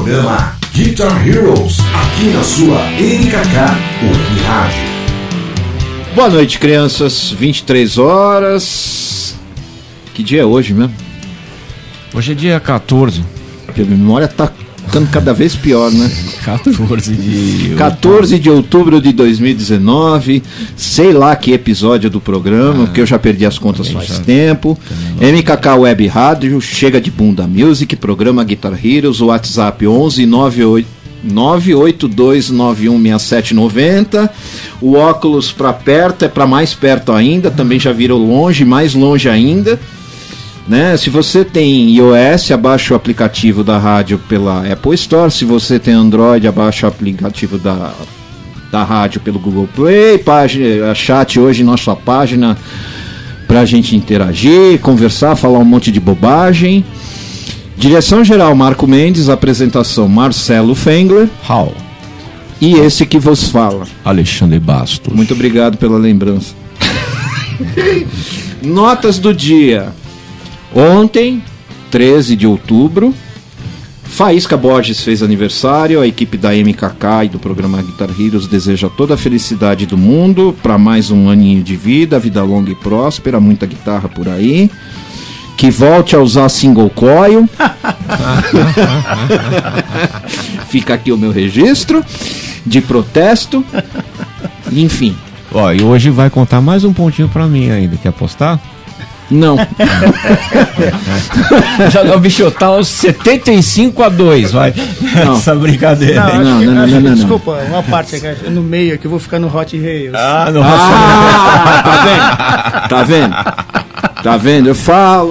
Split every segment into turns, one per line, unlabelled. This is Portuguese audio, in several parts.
programa Guitar Heroes, aqui na sua NKK Web Rádio.
Boa noite, crianças. 23 horas. Que dia é hoje mesmo?
Hoje é dia 14.
Porque a memória tá ficando cada vez pior, né? 14 de outubro de 2019. Sei lá que episódio do programa, porque eu já perdi as contas faz tempo. MKK Web Rádio, chega de bunda music, programa Guitar Heroes, WhatsApp 11 982916790. O óculos para perto é para mais perto ainda, também já virou longe, mais longe ainda. Né? Se você tem iOS, abaixa o aplicativo da rádio pela Apple Store. Se você tem Android, abaixa o aplicativo da rádio pelo Google Play. Página, chat hoje, nossa página, pra gente interagir, conversar, falar um monte de bobagem. Direção geral Marco Mendes, apresentação Marcelo Fengler.
How?
E esse que vos fala,
Alexandre Bastos.
Muito obrigado pela lembrança. Notas do dia. Ontem, 13 de outubro, Faísca Borges fez aniversário. A equipe da MKK e do programa Guitar Heroes deseja toda a felicidade do mundo para mais um aninho de vida longa e próspera, muita guitarra por aí. Que volte a usar single coil. Fica aqui o meu registro de protesto. Enfim.
Ó, e hoje vai contar mais um pontinho pra mim ainda. Quer apostar?
Não.
Já o bicho tá aos 75-2, vai.
Não.
Essa brincadeira.
Não.
Desculpa, uma parte aqui, no meio aqui, eu vou ficar no Hot Rails.
Tá vendo? Eu falo.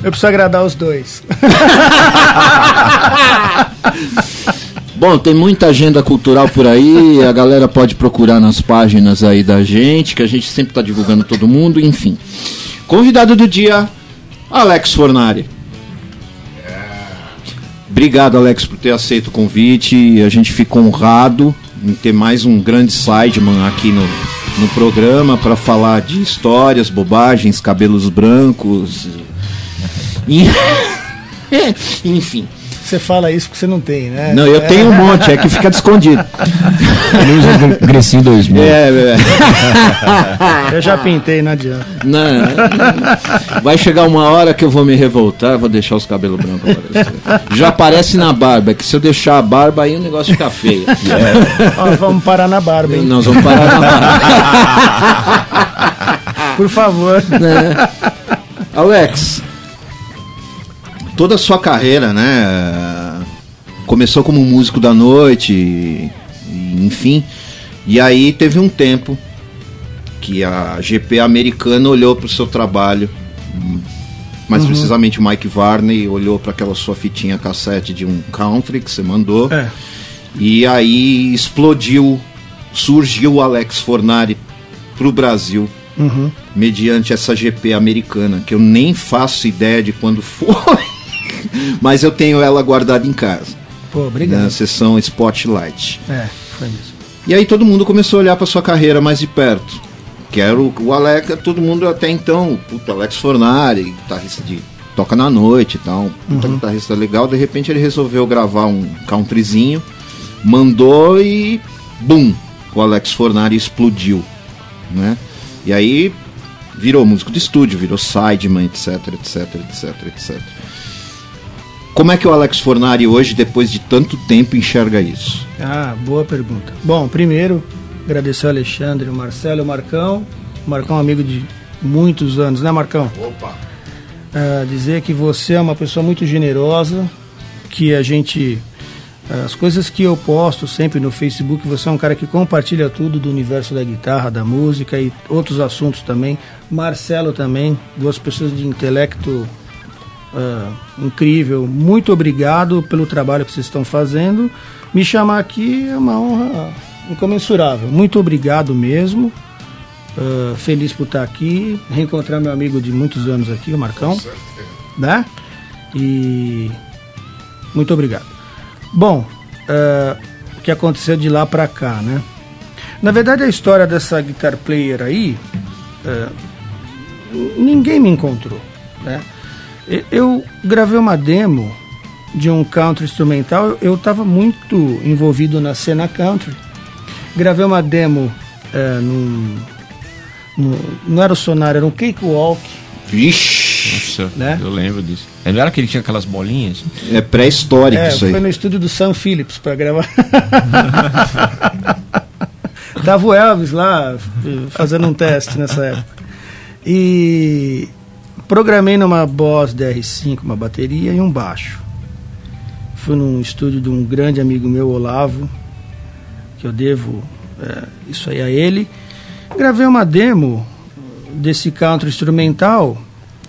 Eu preciso agradar os dois.
Bom, tem muita agenda cultural por aí, a galera pode procurar nas páginas aí da gente, que a gente sempre tá divulgando todo mundo, enfim. Convidado do dia, Alex Fornari. Obrigado, Alex, por ter aceito o convite. A gente ficou honrado em ter mais um grande sideman aqui no programa para falar de histórias, bobagens, cabelos brancos. Enfim.
Você fala isso porque você não tem, né?
Não, eu tenho um monte, é que fica escondido.
Ele usa um Grecinho 2000.
Eu já pintei, não adianta.
Não. Vai chegar uma hora que eu vou me revoltar, vou deixar os cabelos brancos aparecer. Já aparece na barba, que se eu deixar a barba aí o negócio fica feio.
Ó, vamos parar na barba, hein?
Nós vamos parar na barba.
Por favor.
Alex, toda a sua carreira, né, começou como músico da noite, enfim, e aí teve um tempo que a GP americana olhou para o seu trabalho, mais precisamente o Mike Varney olhou para aquela sua fitinha cassete de um country que você mandou, e aí surgiu o Alex Fornari pro Brasil. Mediante essa GP americana, que eu nem faço ideia de quando foi. Mas eu tenho ela guardada em casa.
Pô, obrigado.
Na sessão Spotlight.
Foi isso.
E aí todo mundo começou a olhar para sua carreira mais de perto. Que era o Alex, todo mundo até então, Alex Fornari, guitarrista de toca na noite e tal, guitarrista legal. De repente ele resolveu gravar um countryzinho, mandou e bum, o Alex Fornari explodiu, né? E aí virou músico de estúdio, virou sideman, etc. Como é que o Alex Fornari hoje, depois de tanto tempo, enxerga isso?
Boa pergunta. Bom, primeiro, agradecer ao Alexandre, o Marcelo, o Marcão. O Marcão é um amigo de muitos anos, né, Marcão?
Opa!
Dizer que você é uma pessoa muito generosa, que a gente... As coisas que eu posto sempre no Facebook, você é um cara que compartilha tudo do universo da guitarra, da música e outros assuntos também. Marcelo também, duas pessoas de intelecto incrível. Muito obrigado pelo trabalho que vocês estão fazendo. Me chamar aqui é uma honra incomensurável. Muito obrigado mesmo. Feliz por estar aqui, reencontrar meu amigo de muitos anos aqui, o Marcão, né? E muito obrigado. Bom, o que aconteceu de lá pra cá, né? Na verdade, a história dessa guitar player aí, ninguém me encontrou, né? Eu gravei uma demo de um country instrumental. Eu estava muito envolvido na cena country. Gravei uma demo não era o Sonar, era um Cakewalk.
Vixe!
Nossa,
né?
Eu lembro disso. Não era que ele tinha aquelas bolinhas?
É pré-histórico isso aí.
Foi no estúdio do Sam Phillips para gravar. Tava o Elvis lá fazendo um teste nessa época. E programei numa Boss DR5, uma bateria e um baixo. Fui num estúdio de um grande amigo meu, Olavo, que eu devo isso aí a ele. Gravei uma demo desse country instrumental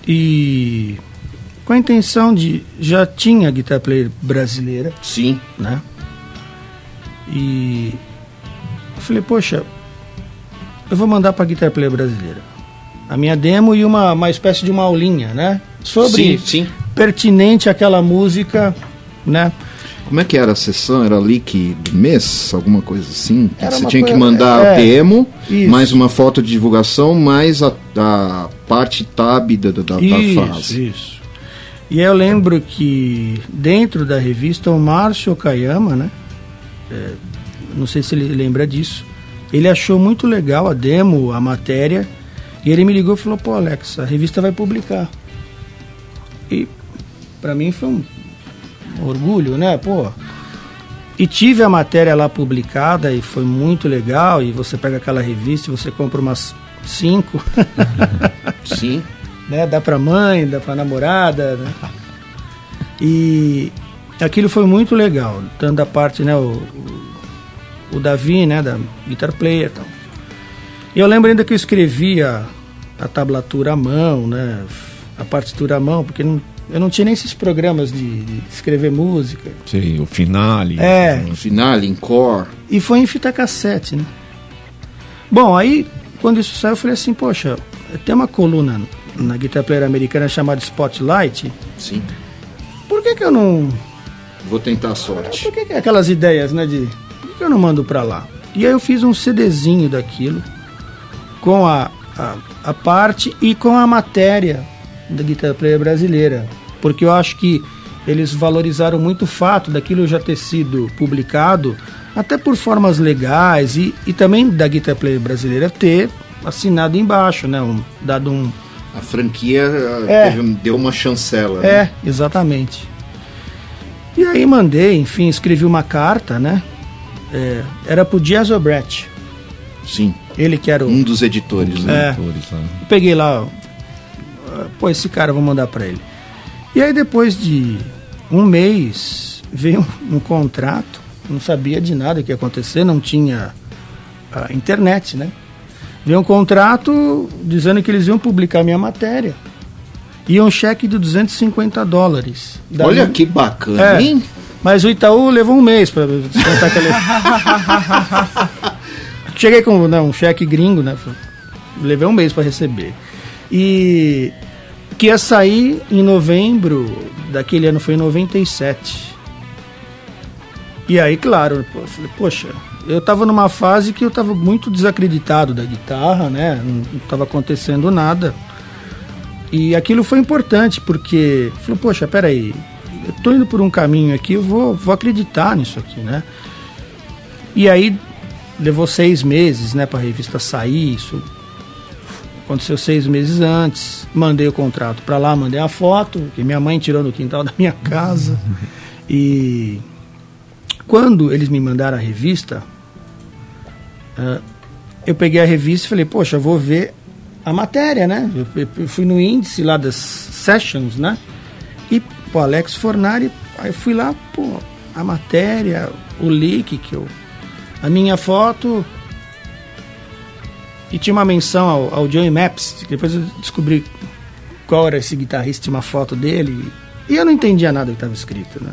e com a intenção de... Já tinha guitar player brasileira.
Sim.
Né? E eu falei, poxa, eu vou mandar para guitar player brasileira a minha demo e uma espécie de uma aulinha, né? Sobre
sim.
pertinente àquela música, né?
Como é que era a sessão? Era leak do mês? Alguma coisa assim?
Era
Você
uma
tinha que
coisa-
mandar a demo,
isso.
mais uma foto de divulgação, mais a parte tab da frase.
Isso. E eu lembro que dentro da revista o Márcio Okayama, né? Não sei se ele lembra disso. Ele achou muito legal a demo, a matéria, e ele me ligou e falou, pô, Alex, a revista vai publicar. E pra mim foi um orgulho, né? Pô. E tive a matéria lá publicada e foi muito legal. E você pega aquela revista e você compra umas 5.
Sim.
Né? Dá pra mãe, dá pra namorada, né? E aquilo foi muito legal, tanto da parte, né, o Davi, né, da guitar player e tal. E eu lembro ainda que eu escrevia a tablatura à mão, né, a partitura à mão, porque eu não tinha nem esses programas de escrever música.
Sei, o finale.
No final, encore.
E foi em fita cassete, né? Bom, aí, quando isso saiu, eu falei assim, poxa, tem uma coluna na guitar player americana chamada Spotlight.
Sim.
Por que eu não...
Vou tentar a sorte.
Por que aquelas ideias, né, por que eu não mando pra lá? E aí eu fiz um CDzinho daquilo, com a parte e com a matéria da guitar player brasileira, porque eu acho que eles valorizaram muito o fato daquilo já ter sido publicado, até por formas legais, e também da guitar player brasileira ter assinado embaixo, né, dado um...
A franquia deu uma chancela.
né? Exatamente. E aí mandei, enfim, escrevi uma carta, né, era pro Jazz Obrecht.
Sim.
Ele que era
Um dos editores, né?
Peguei lá, pô, esse cara, vou mandar pra ele. E aí depois de um mês veio um contrato, não sabia de nada que ia acontecer, não tinha a internet, né? Veio um contrato dizendo que eles iam publicar minha matéria. E um cheque de $250.
Olha que bacana, hein?
Mas o Itaú levou um mês para descontar aquele... Cheguei com um cheque gringo, né? Levei um mês para receber. E que ia sair em novembro daquele ano, foi em 97. E aí, claro, eu falei, poxa, eu estava numa fase que eu estava muito desacreditado da guitarra, né? Não estava acontecendo nada. E aquilo foi importante, porque eu falei, poxa, peraí, eu estou indo por um caminho aqui, eu vou acreditar nisso aqui, né? E aí levou 6 meses, né, para a revista sair. Isso aconteceu 6 meses antes. Mandei o contrato para lá, mandei a foto que minha mãe tirou no quintal da minha casa. E quando eles me mandaram a revista, eu peguei a revista e falei, poxa, eu vou ver a matéria, né? Eu fui no índice lá das sessions, né? E, pô, Alex Fornari, aí eu fui lá, pô, a matéria, o leak a minha foto, e tinha uma menção ao Joey Maps. Depois eu descobri qual era esse guitarrista, tinha uma foto dele, e eu não entendia nada que estava escrito, né?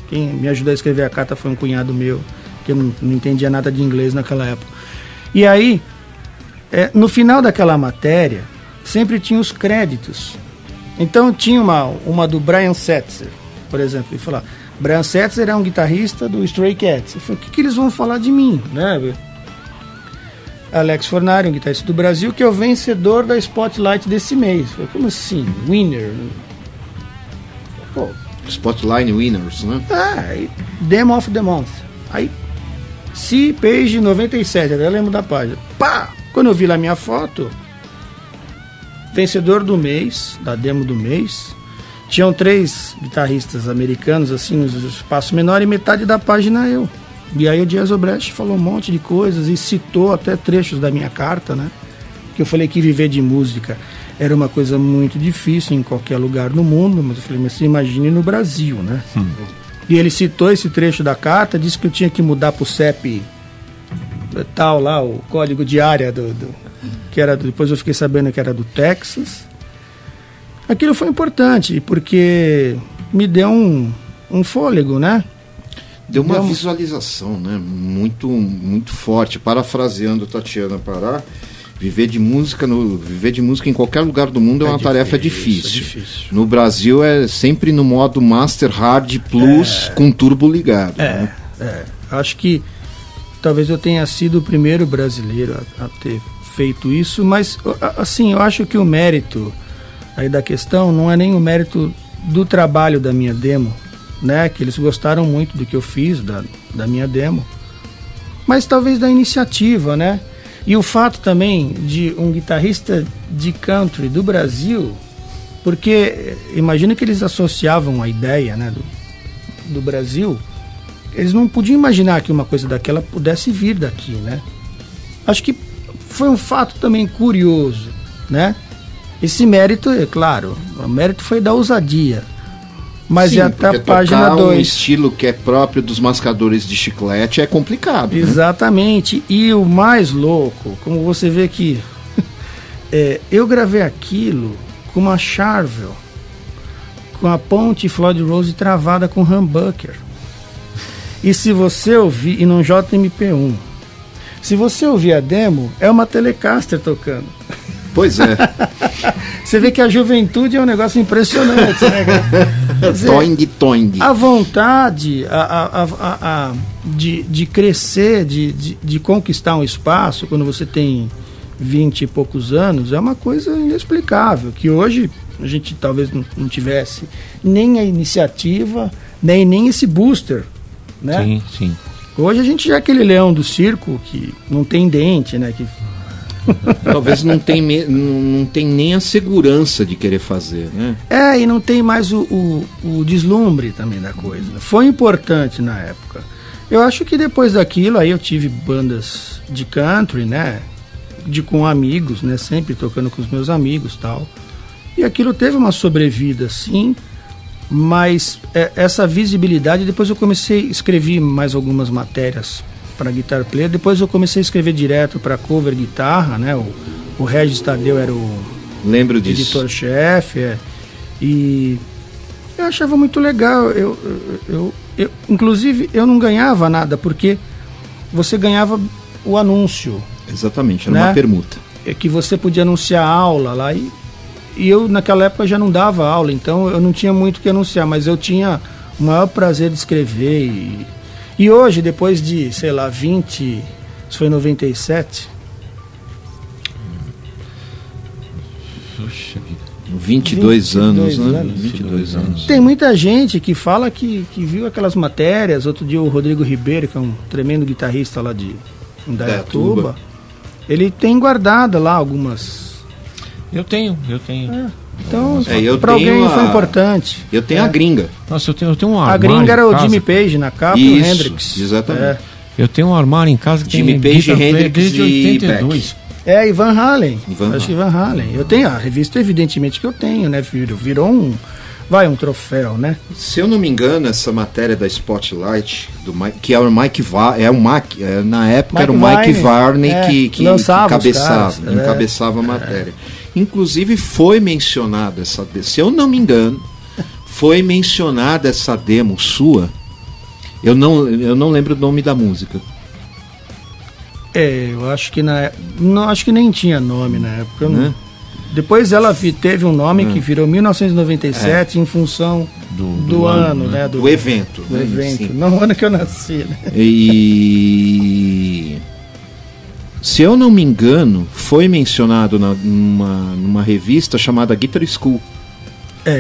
Quem me ajudou a escrever a carta foi um cunhado meu, que eu não entendia nada de inglês naquela época. E aí, no final daquela matéria, sempre tinha os créditos. Então tinha uma do Brian Setzer, por exemplo, e falar, Brian Setzer é um guitarrista do Stray Cats. Eu falei, o que eles vão falar de mim, né? Alex Fornari, um guitarrista do Brasil, que é o vencedor da Spotlight desse mês. Eu falei, como assim? Winner? Pô,
Spotlight Winners, né?
Aí, Demo of the Month. Aí, C Page 97, até lembro da página. Pá! Quando eu vi lá minha foto, vencedor do mês, da demo do mês, tinham 3 guitarristas americanos, assim, no espaço menor, e metade da página eu. E aí o Dias Obrecht falou um monte de coisas e citou até trechos da minha carta, né? Que eu falei que viver de música era uma coisa muito difícil em qualquer lugar no mundo, mas eu falei, mas você imagine no Brasil, né? E ele citou esse trecho da carta, disse que eu tinha que mudar pro CEP tal lá, o código de área que era, depois eu fiquei sabendo que era do Texas. Aquilo foi importante, porque me deu um fôlego, né?
Deu uma visualização, né? Muito, muito forte. Parafraseando Tatiana Pará, viver de música em qualquer lugar do mundo é uma tarefa difícil. No Brasil é sempre no modo Master Hard Plus com turbo ligado.
Acho que talvez eu tenha sido o primeiro brasileiro a ter feito isso, mas assim, eu acho que o mérito aí da questão não é nem o mérito do trabalho da minha demo, né? Que eles gostaram muito do que eu fiz da minha demo, mas talvez da iniciativa, né? E o fato também de um guitarrista de country do Brasil, porque imagina que eles associavam a ideia, né, do Brasil, eles não podiam imaginar que uma coisa daquela pudesse vir daqui, né? Acho que foi um fato também curioso, né? Esse mérito, é claro, o mérito foi da ousadia. Mas
sim,
até a página 2.
Um estilo que é próprio dos mascadores de chiclete é complicado.
Exatamente. Né? E o mais louco, como você vê aqui, eu gravei aquilo com uma Charvel, com a ponte Floyd Rose travada com humbucker. E se você ouvir, e num JMP1, se você ouvir a demo, é uma Telecaster tocando.
Pois é.
Você vê que a juventude é um negócio impressionante, né, cara?
Toing.
A vontade de crescer, de conquistar um espaço quando você tem 20 e poucos anos é uma coisa inexplicável, que hoje a gente talvez não tivesse nem a iniciativa, nem esse booster, né?
Sim.
Hoje a gente já é aquele leão do circo que não tem dente, né? Que
talvez não tem nem a segurança de querer fazer, né?
E não tem mais o deslumbre também da coisa. Foi importante na época. Eu acho que depois daquilo, aí eu tive bandas de country, né? Com amigos, né? Sempre tocando com os meus amigos e tal. E aquilo teve uma sobrevida, sim. Mas essa visibilidade, depois eu escrevi mais algumas matérias para Guitar Player, depois eu comecei a escrever direto para cover guitarra, né? O Regis Tadeu era o editor-chefe, e eu achava muito legal. Eu inclusive eu não ganhava nada, porque você ganhava o anúncio.
Exatamente, era
né?
uma permuta.
Que você podia anunciar aula lá, e eu naquela época já não dava aula, então eu não tinha muito o que anunciar, mas eu tinha o maior prazer de escrever. E hoje, depois de, sei lá, 20... Isso foi em 97?
Puxa vida. 22 anos, né? 22 anos.
Tem muita gente que fala que viu aquelas matérias. Outro dia o Rodrigo Ribeiro, que é um tremendo guitarrista lá de Indaiatuba, ele tem guardado lá algumas...
Eu tenho.
Então, para alguém foi importante.
Eu tenho a gringa.
Nossa, eu tenho um armário.
A gringa era o Jimmy Page na capa e o Hendrix.
Exatamente.
Eu tenho um armário em casa que
Jimmy
tem
Page, Hendrix
desde
e
82.
Beck.
E Van Halen. Acho que Van Halen. Eu tenho a revista, evidentemente que eu tenho, né? Virou um troféu, né?
Se eu não me engano, essa matéria da Spotlight, que é o Mike na época era o Mike Varney que encabeçava a matéria. Inclusive foi mencionada se eu não me engano, foi mencionada essa demo sua. Eu não lembro o nome da música.
Eu acho que acho que nem tinha nome na época. Depois ela teve um nome que virou 1997 em função do ano, né?
Do evento.
Do evento. No ano que eu nasci, né?
E se eu não me engano, foi mencionado numa revista chamada Guitar School.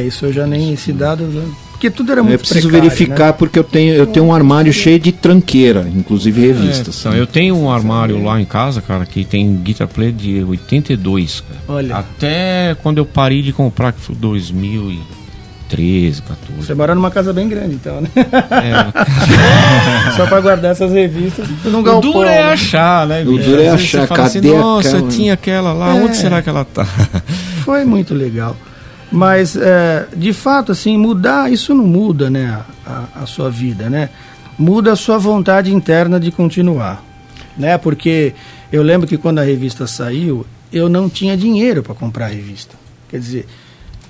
Isso eu já nem... Esse dado... porque tudo era muito
preciso
precário,
verificar,
né?
porque eu tenho um armário cheio de tranqueira, inclusive revistas.
Então, eu tenho um armário lá em casa, cara, que tem Guitar Player de 82, cara.
Olha.
Até quando eu parei de comprar, que foi 2013, 14.
Você mora numa casa bem grande, então, né?
É,
Só pra guardar essas revistas num
o
galpão.
duro é
né?
achar, né?
O
bicho?
duro é
Às vezes
achar,
você fala assim,
cadê
nossa,
aquela?
tinha aquela lá, onde será que ela tá?
Foi muito legal. Mas, de fato, assim, mudar, isso não muda, né, a sua vida, né? Muda a sua vontade interna de continuar, né? Porque eu lembro que quando a revista saiu, eu não tinha dinheiro para comprar a revista. Quer dizer,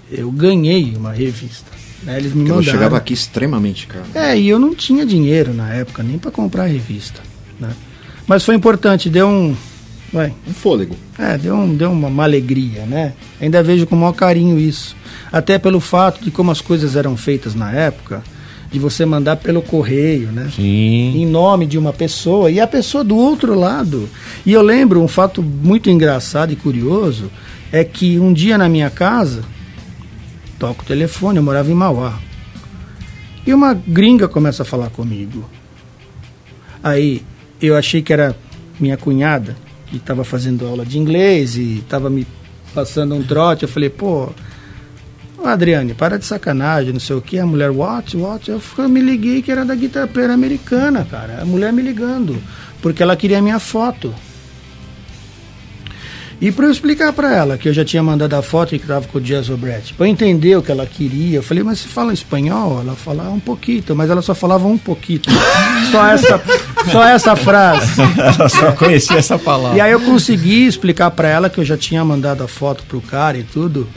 eu ganhei uma revista, né? Eles me
Ela
mandaram.
chegava aqui extremamente caro.
E eu não tinha dinheiro na época, nem para comprar a revista, né? Mas foi importante, deu um
fôlego.
deu uma alegria, né? Ainda vejo com o maior carinho isso. Até pelo fato de como as coisas eram feitas na época, de você mandar pelo correio, né?
Sim.
Em nome de uma pessoa, e a pessoa do outro lado. E eu lembro um fato muito engraçado e curioso, é que um dia na minha casa, toco o telefone, eu morava em Mauá, e uma gringa começa a falar comigo. Aí eu achei que era minha cunhada, que estava fazendo aula de inglês e estava me passando um trote. Eu falei, pô, Adriane, para de sacanagem, não sei o que. A mulher, what? Eu me liguei que era da Guitar Player americana, cara. A mulher me ligando, porque ela queria a minha foto. E para eu explicar para ela que eu já tinha mandado a foto e que estava com o Jazz Obrecht, para entender o que ela queria, eu falei, mas você fala espanhol? Ela falava um pouquinho, mas ela só falava um pouquinho. Só essa frase.
Ela só conhecia essa palavra.
E aí eu consegui explicar para ela que eu já tinha mandado a foto pro cara e tudo.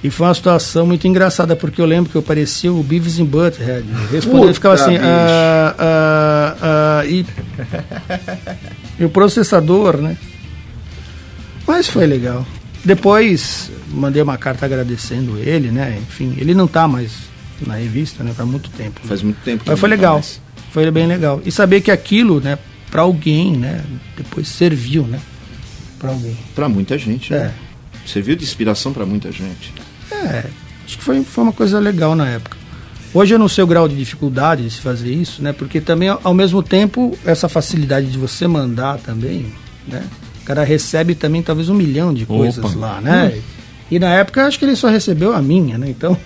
E foi uma situação muito engraçada, porque eu lembro que eu parecia o Beavis and Butthead. Respondendo, ficava assim, e o processador, né? Mas foi legal. Depois mandei uma carta agradecendo ele, né? Enfim, ele não tá mais na revista, né? Faz muito tempo.
Faz muito tempo.
Mas foi legal. Foi bem legal. E saber que aquilo, né? Para alguém, né? Depois serviu, né? Para alguém.
Para muita gente. Né? Serviu de inspiração para muita gente.
Acho que foi uma coisa legal na época. Hoje eu não sei o grau de dificuldade de se fazer isso, né? Porque também, ao mesmo tempo, essa facilidade de você mandar também, né? O cara recebe também talvez 1 milhão de coisas lá, né? E na época acho que ele só recebeu a minha, né? Então,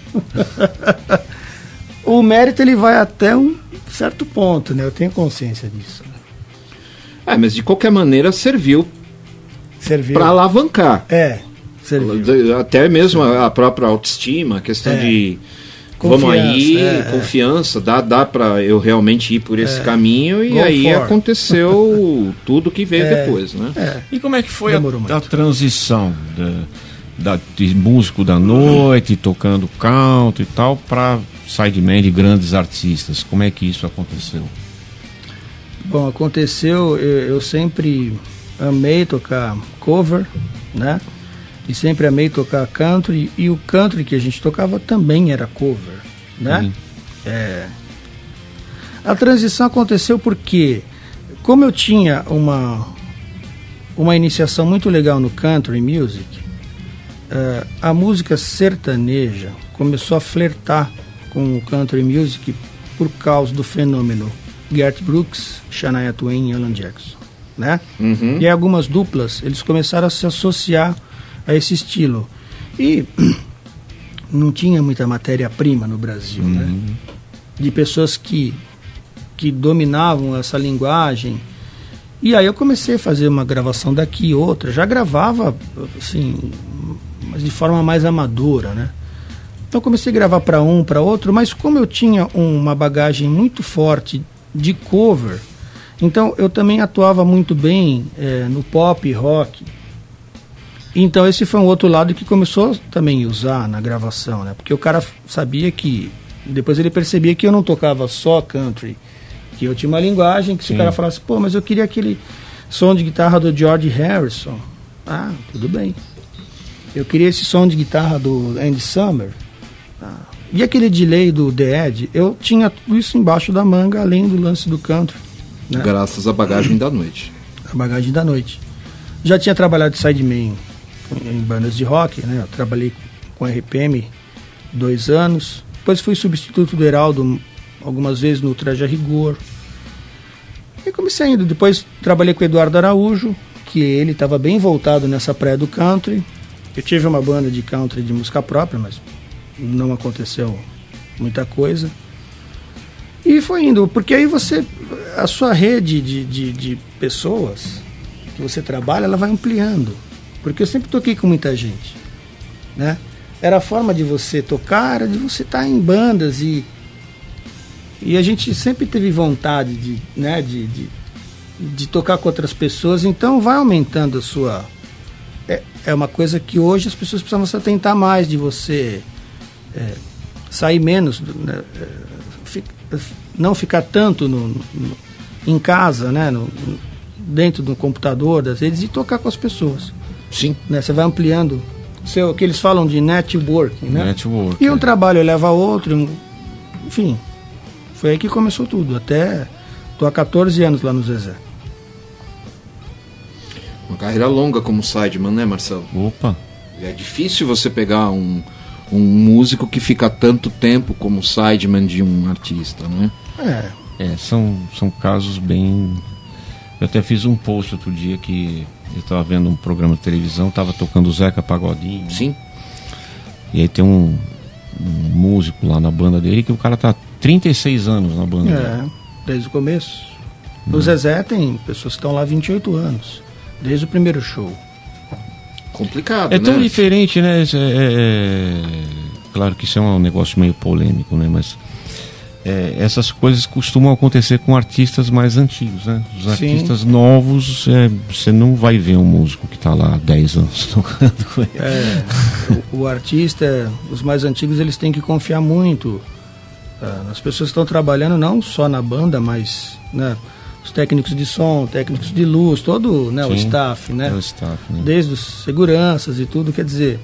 o mérito ele vai até um certo ponto, né? Eu tenho consciência disso.
Mas de qualquer maneira serviu. Para alavancar.
Serviu.
Até mesmo a própria autoestima, a questão de
confiança,
vamos aí, confiança, dá para eu realmente ir por esse caminho, e aí aconteceu tudo que veio depois, né?
E como é que foi a transição de músico da noite, tocando country e tal, para sideman de grandes artistas? Como é que isso aconteceu?
Bom, aconteceu, eu sempre amei tocar cover, né? E sempre amei tocar country, e o country que a gente tocava também era cover, né? A transição aconteceu porque, como eu tinha uma iniciação muito legal no country music, a música sertaneja começou a flertar com o country music por causa do fenômeno Garth Brooks, Shania Twain e Alan Jackson, né? E aí algumas duplas, eles começaram a se associar a esse estilo. E não tinha muita matéria-prima no Brasil, né? De pessoas que dominavam essa linguagem. E aí eu comecei a fazer uma gravação daqui, outra. Já gravava, assim, mas de forma mais amadora, né? Então comecei a gravar para um, para outro, mas como eu tinha uma bagagem muito forte de cover, então eu também atuava muito bem no pop, rock. Então esse foi um outro lado que começou também a usar na gravação, né? Porque o cara sabia que, depois ele percebia que eu não tocava só country, que eu tinha uma linguagem que se o cara falasse, pô, mas eu queria aquele som de guitarra do George Harrison. Ah, tudo bem. Eu queria esse som de guitarra do Andy Summer. E aquele delay do The Edge, eu tinha tudo isso embaixo da manga, além do lance do country, né?
Graças à bagagem da noite.
A bagagem da noite. Já tinha trabalhado de sideman em bandas de rock, né? Eu trabalhei com RPM 2 anos, Depois fui substituto do Heraldo algumas vezes no Traje a Rigor. E comecei indo. Depois trabalhei com o Eduardo Araújo, que ele estava bem voltado nessa praia do country. Eu tive uma banda de country de música própria, mas não aconteceu muita coisa. E foi indo, porque aí a sua rede de pessoas que você trabalha, ela vai ampliando. Porque eu sempre toquei com muita gente, né? Era a forma de você tocar, era de você estar em bandas e a gente sempre teve vontade de tocar com outras pessoas, então vai aumentando a sua... É uma coisa que hoje as pessoas precisam se atentar mais, de você sair menos, né? Não ficar tanto em casa, né? Dentro do computador, das redes, e tocar com as pessoas.
Sim. Né?
Você vai ampliando o que eles falam de networking, né?
Network,
e um trabalho leva a outro, enfim, foi aí que começou tudo. Tô há 14 anos lá no Zezé.
Uma carreira longa como sideman, né, Marcelo?
Opa!
É difícil você pegar um músico que fica tanto tempo como sideman de um artista, né?
São casos bem... Eu até fiz um post outro dia que eu estava vendo um programa de televisão, estava tocando o Zeca Pagodinho.
Sim.
E aí tem um músico lá na banda dele que o cara tá 36 anos na banda dele.
Desde o começo. No Zezé tem pessoas que estão lá há 28 anos, desde o primeiro show.
Complicado,
né?
É
tão diferente, né? Claro que isso é um negócio meio polêmico, né? Mas essas coisas costumam acontecer com artistas mais antigos, né? Os artistas novos, você não vai ver um músico que está lá há 10 anos tocando com ele.
O artista, os mais antigos, eles têm que confiar muito nas pessoas que estão trabalhando, não só na banda, mas, né, os técnicos de som, técnicos de luz, todo, né, o staff, né?
O staff, né?
Desde os seguranças e tudo, quer dizer,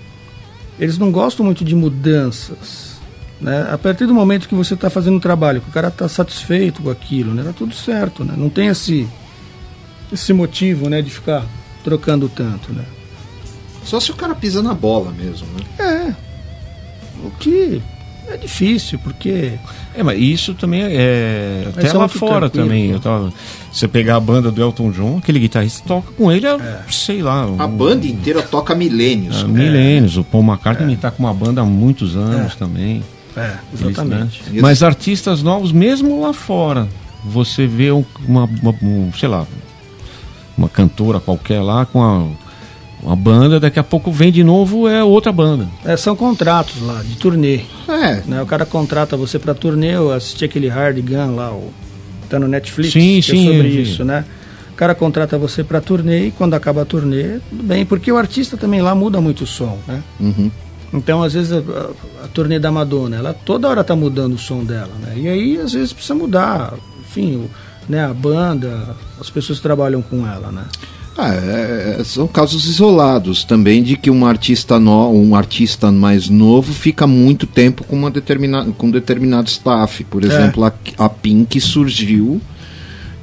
eles não gostam muito de mudanças, né? A partir do momento que você está fazendo um trabalho, que o cara está satisfeito com aquilo, né? Tá tudo certo, né? Não tem esse motivo, né, de ficar trocando tanto, né?
Só se o cara pisa na bola mesmo, né?
O que é difícil, porque...
mas isso também até lá fora também. Você pegar a banda do Elton John, aquele guitarrista toca com ele, sei lá...
A banda inteira toca há milênios.
Milênios. O Paul McCartney está com uma banda há muitos anos também.
Exatamente.
Né? Mas artistas novos, mesmo lá fora, você vê sei lá, uma cantora qualquer lá com uma banda, daqui a pouco vem de novo, outra banda.
São contratos lá, de turnê. Né? O cara contrata você pra turnê. Eu assisti aquele Hard Gun lá, tá no Netflix, é sobre isso, né? O cara contrata você pra turnê e quando acaba a turnê, tudo bem, porque o artista também lá muda muito o som, né?
Uhum.
Então, às vezes, a turnê da Madonna, ela toda hora tá mudando o som dela, né? E aí, às vezes, precisa mudar, enfim, né, a banda, as pessoas que trabalham com ela, né?
São casos isolados também de que um artista mais novo fica muito tempo com com determinado staff. Por exemplo, a Pink surgiu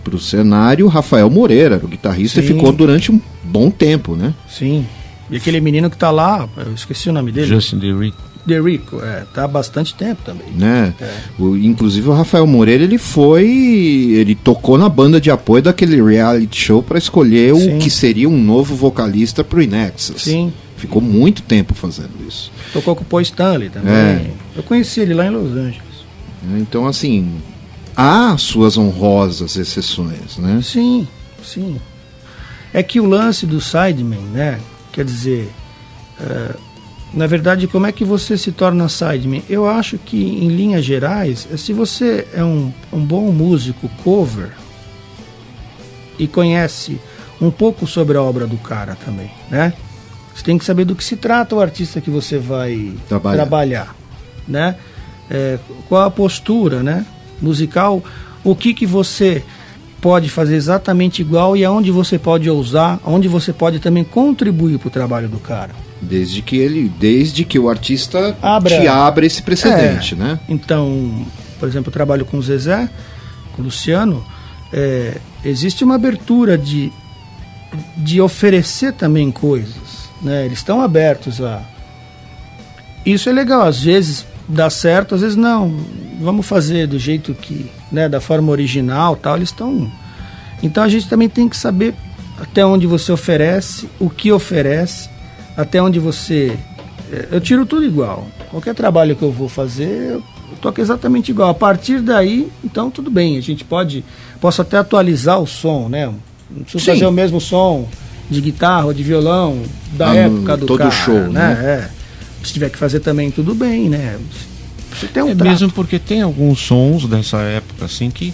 para o cenário, Rafael Moreira, o guitarrista, e ficou durante um bom tempo, né?
Sim. E aquele menino que tá lá, eu esqueci o nome dele.
Justin
Derico, tá há bastante tempo também.
Né? Inclusive o Rafael Moreira, ele tocou na banda de apoio daquele reality show para escolher o que seria um novo vocalista pro Inexus.
Sim.
Ficou muito tempo fazendo isso.
Tocou com o Paul Stanley também. Eu conheci ele lá em Los Angeles.
Então, assim, há suas honrosas exceções, né?
Sim. É que o lance do sideman, né? Quer dizer, na verdade, como é que você se torna sideman? Eu acho que, em linhas gerais, se você é um bom músico cover e conhece um pouco sobre a obra do cara também, né? Você tem que saber do que se trata o artista que você vai trabalhar, né? Qual a postura, né, musical, o que você pode fazer exatamente igual e aonde você pode ousar, onde você pode também contribuir para o trabalho do cara.
Desde que o artista te abra esse precedente, né?
Então, por exemplo, eu trabalho com o Zezé, com o Luciano, existe uma abertura de oferecer também coisas, né? Eles estão abertos a... Isso é legal, às vezes dá certo, às vezes não, vamos fazer do jeito que, né, da forma original, tal, eles estão... Então a gente também tem que saber até onde você oferece, o que oferece, até onde você... Eu tiro tudo igual. Qualquer trabalho que eu vou fazer, eu toco exatamente igual. A partir daí, então tudo bem, a gente posso até atualizar o som, né? Não preciso fazer o mesmo som de guitarra ou de violão da época do
todo
cara,
show, né?
Se tiver que fazer também, tudo bem, né? Você tem um trato.
Mesmo porque tem alguns sons dessa época, assim, que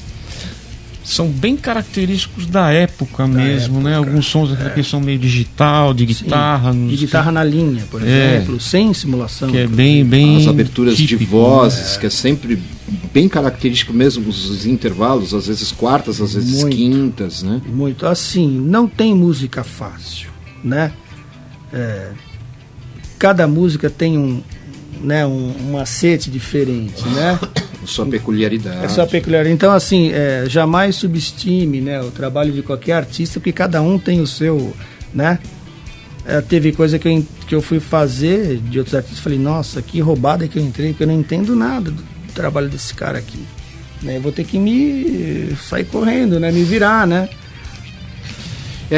são bem característicos da época mesmo, né? Alguns sons que são meio digital, de guitarra.
De guitarra na linha, por exemplo, sem simulação.
Que é bem
as aberturas típico, de vozes,
né?
que é sempre bem característico mesmo, os intervalos, às vezes quartas, às vezes quintas, né?
Muito. Assim, não tem música fácil, né? Cada música tem um macete diferente, né?
Sua peculiaridade.
Então, assim, jamais subestime, né, o trabalho de qualquer artista, porque cada um tem o seu, né? Teve coisa que eu fui fazer de outros artistas, falei, nossa, que roubada que eu entrei, porque eu não entendo nada do trabalho desse cara aqui. Né? Eu vou ter que me sair correndo, né? Me virar, né?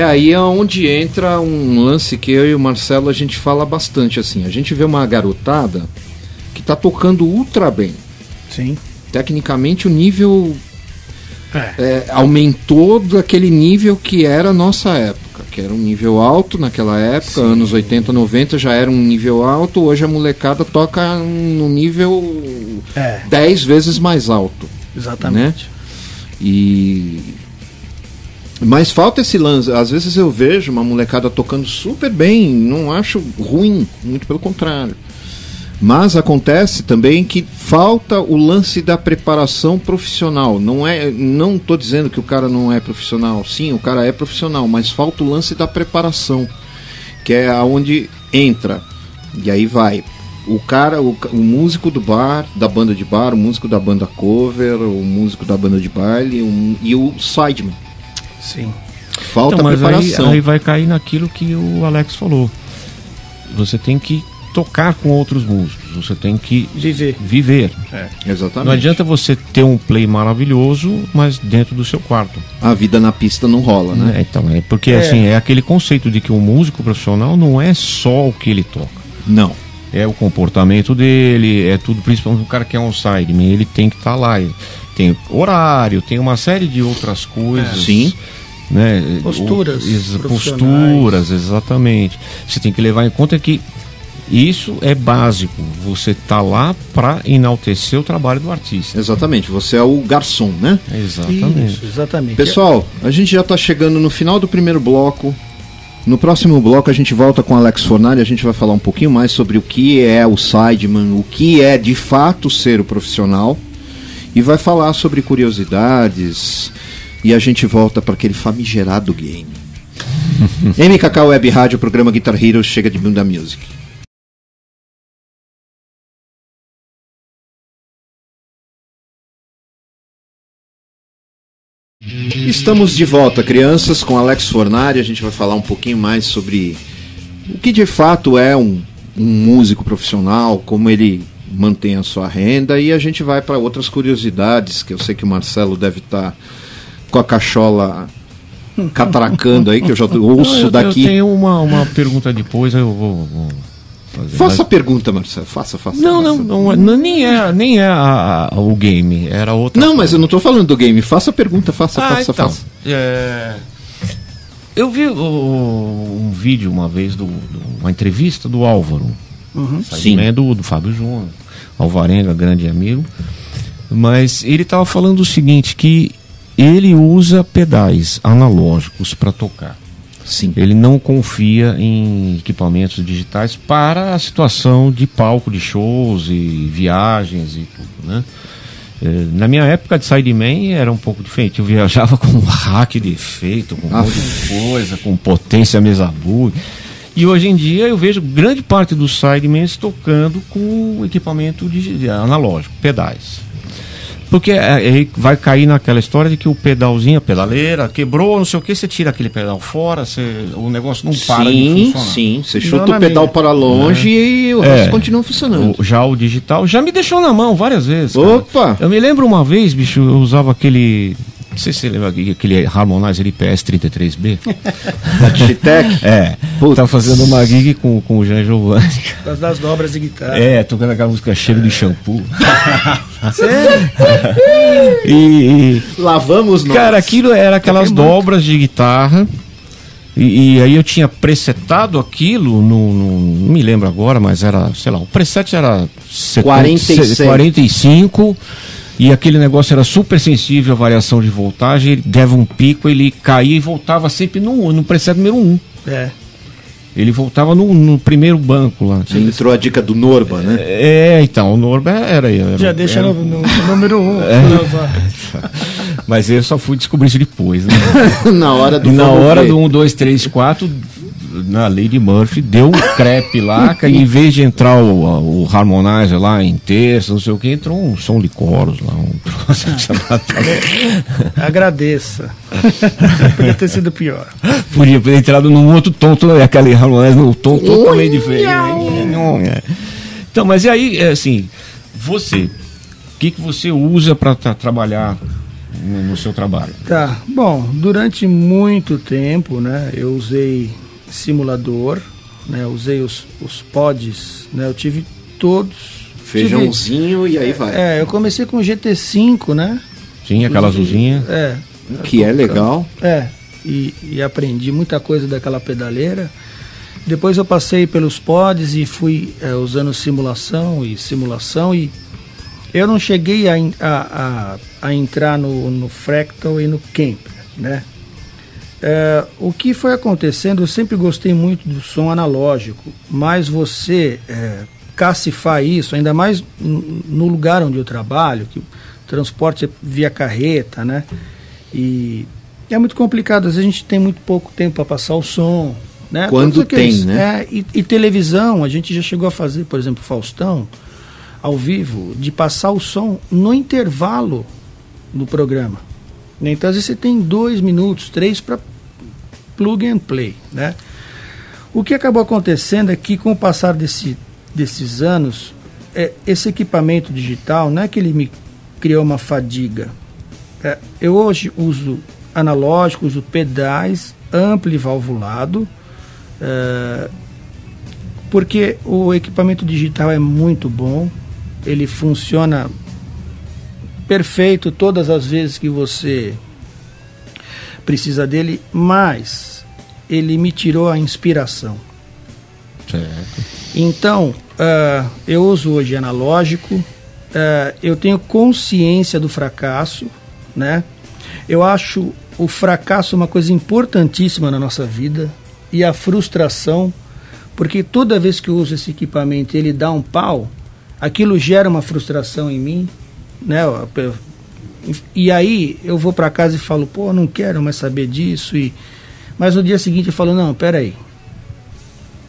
Aí é onde entra um lance que eu e o Marcelo a gente fala bastante, assim. A gente vê uma garotada que tá tocando ultra bem.
Sim.
Tecnicamente o nível aumentou daquele nível que era a nossa época, que era um nível alto naquela época. Sim. Anos 80, 90 já era um nível alto, hoje a molecada toca no nível 10 vezes mais alto.
Exatamente.
Né? Mas falta esse lance. Às vezes eu vejo uma molecada tocando super bem, não acho ruim, muito pelo contrário. Mas acontece também que falta o lance da preparação profissional. Não estou dizendo que o cara não é profissional. Sim, o cara é profissional, mas falta o lance da preparação, que é aonde entra. E aí vai o cara, o músico do bar, da banda de bar, o músico da banda cover, o músico da banda de baile e o sideman.
Sim.
Falta preparação.
Aí vai cair naquilo que o Alex falou. Você tem que tocar com outros músicos, você tem que viver.
Exatamente.
Não adianta você ter um play maravilhoso, mas dentro do seu quarto.
A vida na pista não rola, né?
Então, porque assim, é aquele conceito de que o músico profissional não é só o que ele toca.
Não.
É o comportamento dele, é tudo, principalmente o cara que é um sideman, ele tem que estar lá. Tem horário, tem uma série de outras coisas.
Sim.
Né? Posturas, exatamente. Você tem que levar em conta que isso é básico. Você tá lá para enaltecer o trabalho do artista.
Exatamente, você é o garçom, né?
Exatamente.
Isso, exatamente.
Pessoal, a gente já tá chegando no final do primeiro bloco. No próximo bloco a gente volta com Alex Fornari. A gente vai falar um pouquinho mais sobre o que é o sideman, o que é de fato ser o profissional, e vai falar sobre curiosidades. E a gente volta para aquele famigerado game. MKK Web Rádio, programa Guitar Hero, chega de Bunda Music. Estamos de volta, crianças, com Alex Fornari. A gente vai falar um pouquinho mais sobre o que de fato é um músico profissional, como ele mantém a sua renda, e a gente vai para outras curiosidades, que eu sei que o Marcelo deve estar com a cachola catracando aí, que eu já ouço daqui.
Eu tenho uma pergunta depois, eu vou fazer.
Faça a pergunta, Marcelo, faça.
Não, nem é o game, era outra.
Não, mas eu não estou falando do game, faça a pergunta, faça.
Eu vi um vídeo uma vez, uma entrevista do Álvaro.
Sim.
Do Fábio Júnior, Alvarenga, grande amigo. Mas ele estava falando o seguinte, que ele usa pedais analógicos para tocar.
Sim.
Ele não confia em equipamentos digitais para a situação de palco, de shows e viagens e tudo, né? Na minha época de sideman era um pouco diferente. Eu viajava com um rack de efeito, com um monte de coisa, com potência mesa bug. E hoje em dia eu vejo grande parte dos sidemans tocando com equipamento analógico, pedais. Porque aí vai cair naquela história de que o pedalzinho, a pedaleira, quebrou, não sei o que, você tira aquele pedal fora, o negócio não para de funcionar.
Sim, você chuta o pedal para longe e o resto continua funcionando.
Já o digital já me deixou na mão várias vezes.
Opa!
Cara. Eu me lembro uma vez, bicho, eu usava aquele... Não sei se você lembra aquele Harmonizer IPS-33B.
Da Digitec?
Tava fazendo uma gig com o Jean Giovanni.
Das dobras de guitarra.
Tocando aquela música Cheiro de Shampoo.
Sério?
Lavamos nós.
Cara, aquilo era aquelas dobras de guitarra. E aí eu tinha presetado aquilo, não me lembro agora, mas era, sei lá, o preset era 45. E aquele negócio era super sensível à variação de voltagem, ele dava um pico, ele caía e voltava sempre no preset número 1. Ele voltava no primeiro banco lá.
Você entrou a dica do Norba, né?
Então, o Norba era
já deixa no número 1.
Mas eu só fui descobrir isso depois, né?
Na hora do
1, 2, 3, 4, na Lady Murphy, deu um crepe lá, e em vez de entrar o Harmonizer lá em terça, não sei o que, entrou um som de coros lá, um troço chamado...
Agradeça. Podia ter sido pior.
Podia ter entrado num outro tom, aquele Harmonizer num tom totalmente diferente. Então, mas e aí, assim, você, o que você usa para trabalhar no seu trabalho?
Tá, bom, durante muito tempo, né, eu usei simulador, né, usei os pods, né, eu tive todos.
Feijãozinho e aí vai.
Eu comecei com o GT5, né?
Sim, aquela azulzinha.
Que é legal.
E aprendi muita coisa daquela pedaleira. Depois eu passei pelos pods e fui usando simulação e eu não cheguei a entrar no Fractal e no Kemper, né? O que foi acontecendo, eu sempre gostei muito do som analógico, mas você cacifar isso, ainda mais no lugar onde eu trabalho, que o transporte é via carreta, né? E é muito complicado, às vezes a gente tem muito pouco tempo para passar o som, né?
Quando tem, né?
E televisão, a gente já chegou a fazer, por exemplo, Faustão, ao vivo, de passar o som no intervalo do programa. Então, às vezes você tem 2 minutos, 3 para plug and play, né? O que acabou acontecendo é que, com o passar desses anos, esse equipamento digital, não é que ele me criou uma fadiga. Eu hoje uso analógico, uso pedais, ampli e valvulado, porque o equipamento digital é muito bom, ele funciona perfeito todas as vezes que você precisa dele, mas ele me tirou a inspiração.
Certo.
Então, eu uso hoje analógico, eu tenho consciência do fracasso, né? Eu acho o fracasso uma coisa importantíssima na nossa vida, e a frustração, porque toda vez que eu uso esse equipamento ele dá um pau, aquilo gera uma frustração em mim, né? E aí eu vou para casa e falo, pô, não quero mais saber disso, mas no dia seguinte eu falo, não, peraí,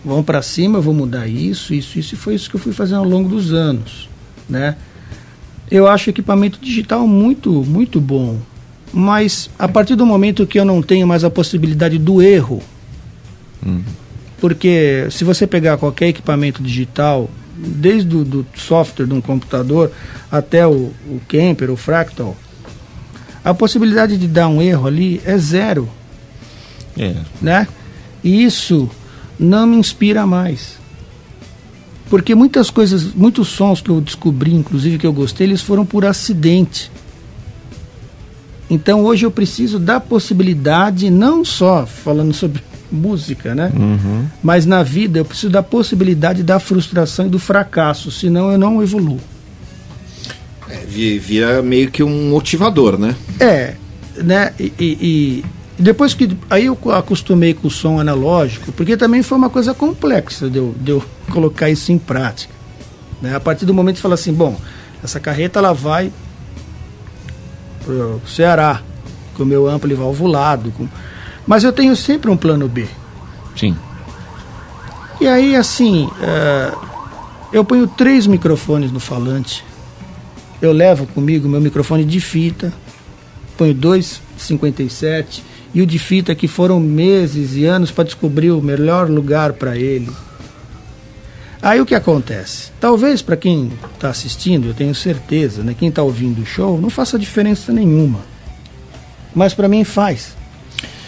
vamos para cima, eu vou mudar isso, e foi isso que eu fui fazendo ao longo dos anos, né? Eu acho o equipamento digital muito, muito bom, mas a partir do momento que eu não tenho mais a possibilidade do erro, porque se você pegar qualquer equipamento digital, desde do software de um computador até o Kemper, o Fractal, a possibilidade de dar um erro ali é zero, né? E isso não me inspira mais, porque muitas coisas, muitos sons que eu descobri, inclusive que eu gostei, eles foram por acidente. Então hoje eu preciso da possibilidade, não só falando sobre música, né? Mas na vida eu preciso da possibilidade da frustração e do fracasso, senão eu não evoluo.
Vira meio que um motivador, né?
Né? E depois que aí eu acostumei com o som analógico, porque também foi uma coisa complexa de eu colocar isso em prática, né? A partir do momento que fala assim, bom, essa carreta ela vai pro Ceará com o meu ampli valvulado, mas eu tenho sempre um plano B.
Sim.
E aí, assim, eu ponho 3 microfones no falante, eu levo comigo meu microfone de fita, ponho 2,57 e o de fita que foram meses e anos para descobrir o melhor lugar para ele. Aí o que acontece? Talvez para quem está assistindo, eu tenho certeza, né, quem está ouvindo o show, não faça diferença nenhuma. Mas para mim faz.